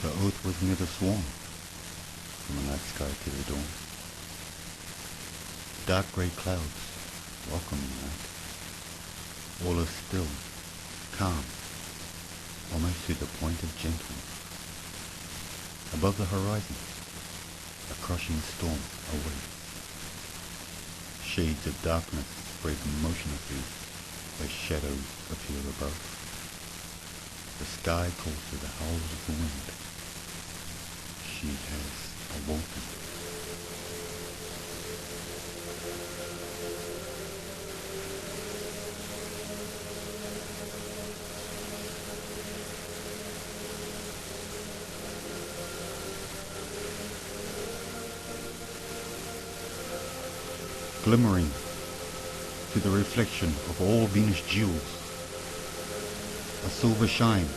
The oath was never sworn from the night sky to the dawn. Dark grey clouds welcome the night. All is still, calm, almost to the point of gentleness. Above the horizon, a crushing storm awaits. Shades of darkness spread motionlessly as shadows appear above. The sky calls to the howls of the wind. She has awoken. Glimmering to the reflection of all Venus jewels, a silver shine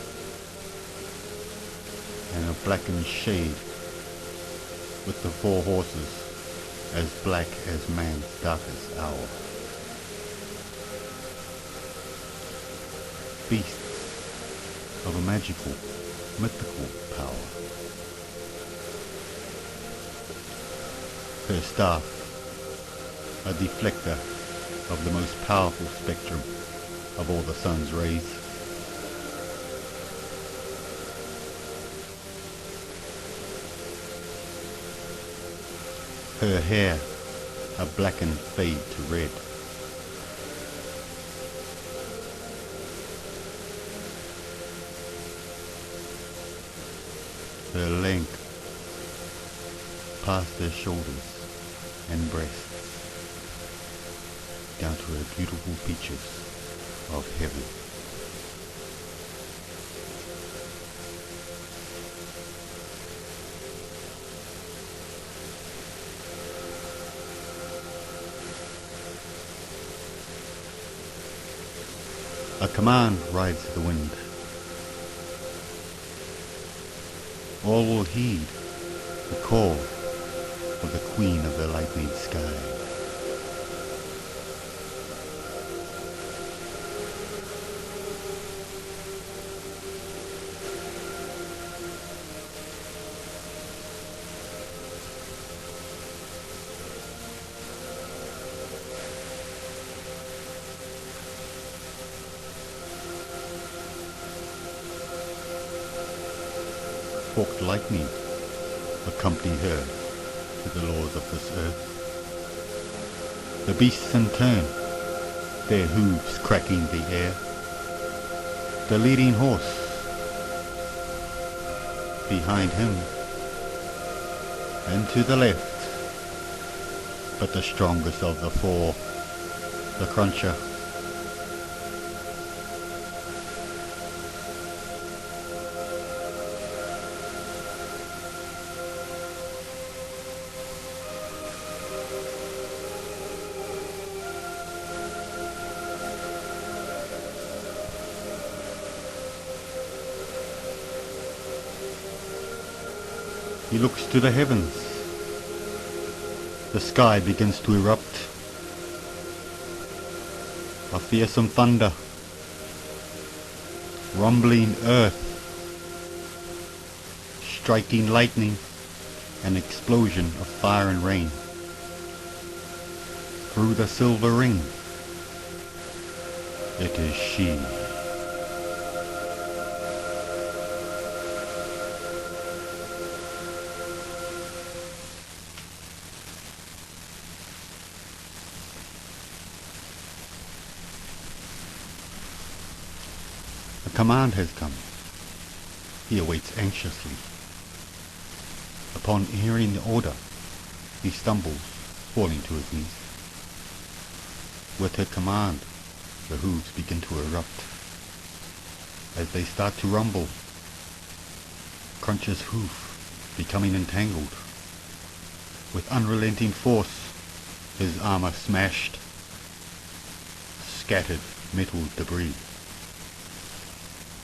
and a blackened shade, with the four horses as black as man's darkest hour. Beasts of a magical, mythical power. Her staff, a deflector of the most powerful spectrum of all the sun's rays. Her hair, a blackened fade to red. Her length past her shoulders and breasts, down to her beautiful features of heaven. A command rides the wind. All will heed the call of the queen of the lightning sky. Forked lightning accompany her to the laws of this earth. The beasts in turn, their hooves cracking the air. The leading horse, behind him, and to the left, but the strongest of the four, the cruncher. He looks to the heavens. The sky begins to erupt. A fearsome thunder, rumbling earth, striking lightning, an explosion of fire and rain. Through the silver ring, it is she. A command has come. He awaits anxiously. Upon hearing the order, he stumbles, falling to his knees. With her command, the hooves begin to erupt. As they start to rumble, Cruncher's hoof becoming entangled. With unrelenting force, his armor smashed, scattered metal debris.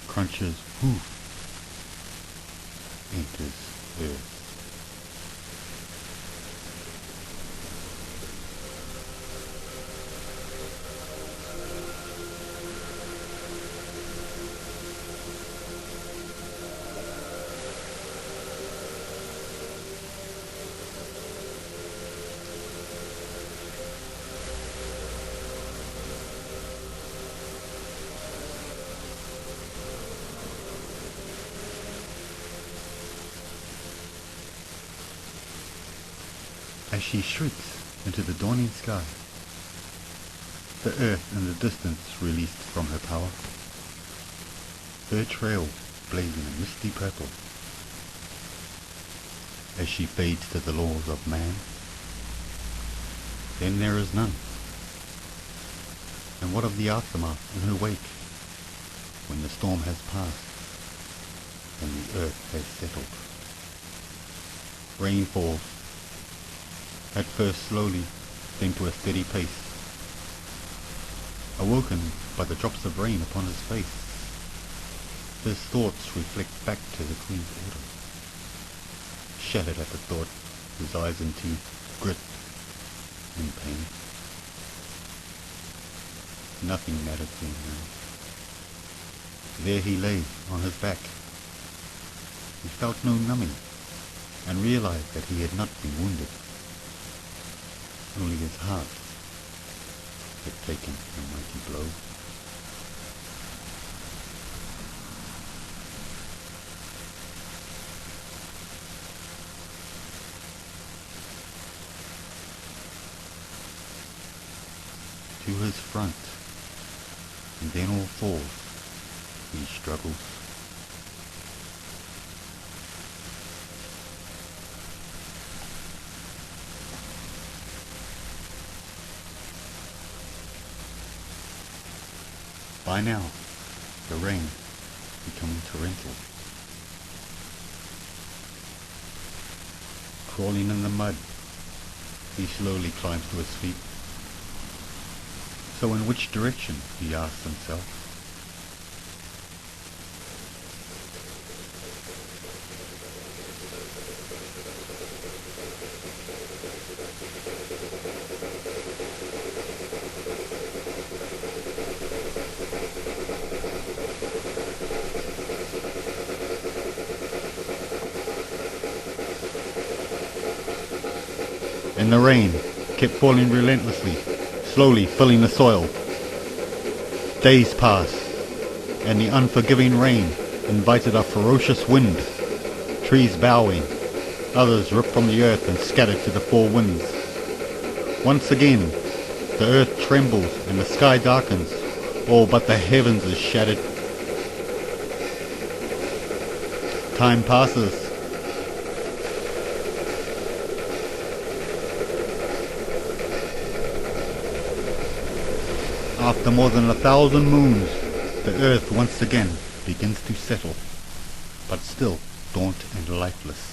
Cruncher's hoof enters earth. as she shrieks into the dawning sky. The earth in the distance released from her power, her trail blazing a misty purple. As she fades to the laws of man, then there is none. And what of the aftermath in her wake, when the storm has passed and the earth has settled? Rain falls, at first slowly, then to a steady pace. Awoken by the drops of rain upon his face, his thoughts reflect back to the Queen's order. Shattered at the thought, his eyes into grit and pain. Nothing mattered to him now. There he lay on his back. He felt no numbing and realized that he had not been wounded. Only his heart had taken a mighty blow. To his front, and then all falls, he struggles. By now, the rain becoming torrential. Crawling in the mud, he slowly climbs to his feet. So in which direction, he asks himself. And the rain kept falling relentlessly, slowly filling the soil. Days passed, and the unforgiving rain invited a ferocious wind. Trees bowing, others ripped from the earth and scattered to the four winds. Once again, the earth trembles and the sky darkens, all but the heavens is shattered. Time passes. After more than 1,000 moons, the earth once again begins to settle, but still gaunt and lifeless.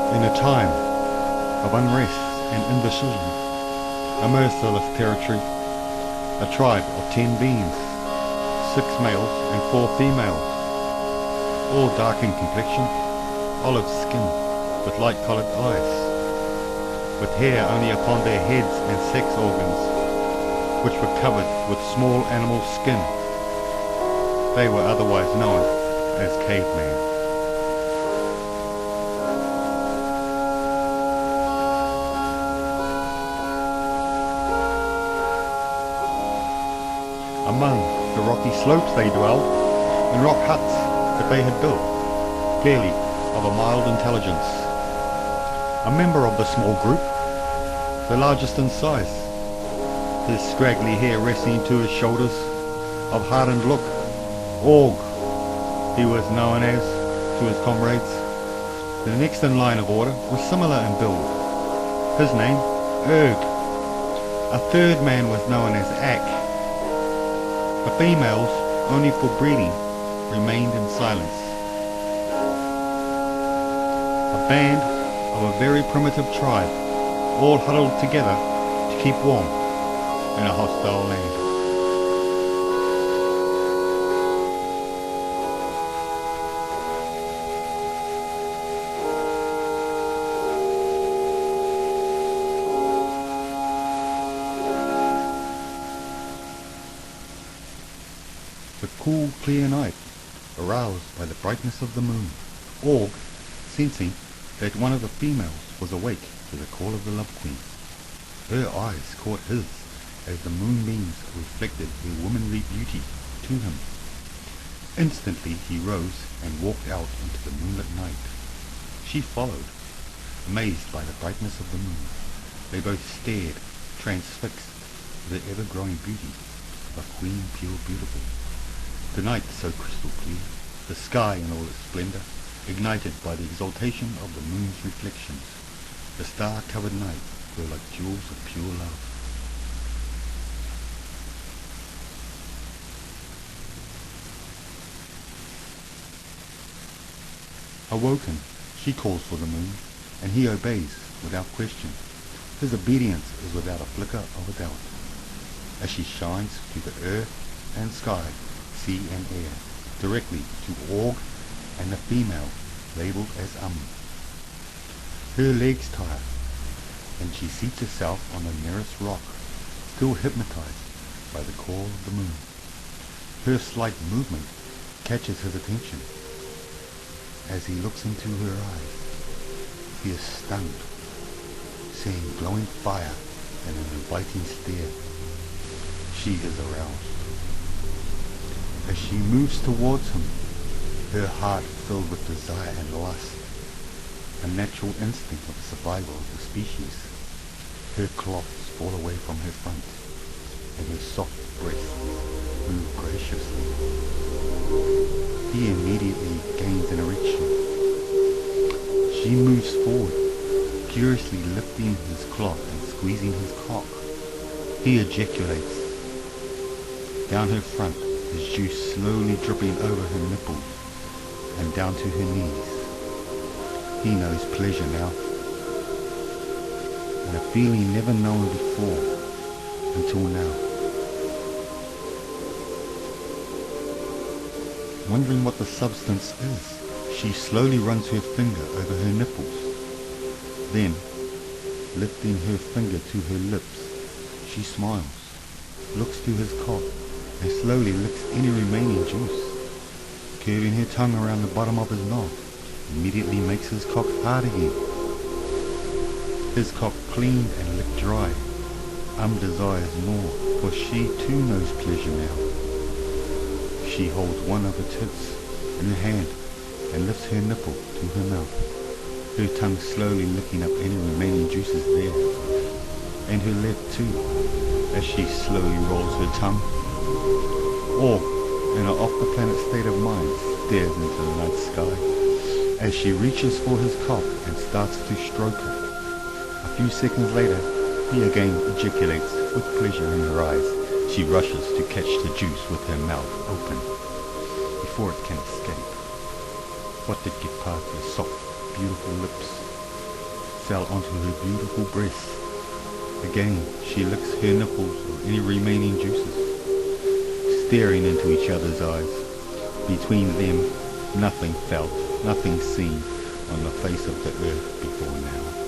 In a time of unrest and indecision, a merciless territory, a tribe of 10 beings, 6 males and 4 females, all dark in complexion, olive skin, with light-coloured eyes, with hair only upon their heads and sex organs, which were covered with small animal skin. They were otherwise known as cavemen. Among the rocky slopes they dwelled, in rock huts that they had built, clearly of a mild intelligence. A member of the small group, the largest in size, his scraggly hair resting to his shoulders, of hardened look, Org, he was known as to his comrades. The next in line of order was similar in build, his name Erg. A third man was known as Ak. The females, only for breeding, remained in silence. A band of a very primitive tribe, all huddled together to keep warm in a hostile land. a cool, clear night, aroused by the brightness of the moon. Org, sensing that one of the females was awake to the call of the Love Queen. Her eyes caught his as the moonbeams reflected her womanly beauty to him. Instantly he rose and walked out into the moonlit night. She followed, amazed by the brightness of the moon. They both stared, transfixed, to the ever-growing beauty of Queen Pure Beautiful. The night so crystal clear, the sky in all its splendor, ignited by the exaltation of the moon's reflections. The star-covered night were like jewels of pure love. Awoken, she calls for the moon, and he obeys without question. His obedience is without a flicker of a doubt, as she shines to the earth and sky, sea and air, directly to Org and the female labeled as Her legs tire, and she seats herself on the nearest rock, still hypnotized by the call of the moon. Her slight movement catches his attention. As he looks into her eyes, he is stunned, seeing glowing fire and an inviting stare. She is aroused. As she moves towards him, her heart filled with desire and lust, a natural instinct of survival of the species. Her clothes fall away from her front, and her soft breasts move graciously. He immediately gains an erection. She moves forward, curiously lifting his cloth and squeezing his cock. He ejaculates. Down her front, his juice slowly dripping over her nipples and down to her knees. He knows pleasure now, and a feeling never known before until now. Wondering what the substance is, she slowly runs her finger over her nipples. Then, lifting her finger to her lips, she smiles, looks to his cock, and slowly licks any remaining juice. Curving her tongue around the bottom of his knob, immediately makes his cock hard again. His cock cleaned and licked dry. Desires more, for she too knows pleasure now. She holds one of her tits in her hand and lifts her nipple to her mouth, her tongue slowly licking up any remaining juices there, and her lip too, as she slowly rolls her tongue. Or, in an off-the-planet state of mind, stares into the night sky, as she reaches for his cock and starts to stroke it. A few seconds later, he again ejaculates with pleasure in her eyes. She rushes to catch the juice with her mouth open, before it can escape. What did get past her soft, beautiful lips, fell onto her beautiful breasts. Again, she licks her nipples of any remaining juices, staring into each other's eyes. Between them, nothing felt, nothing seen on the face of the earth before now.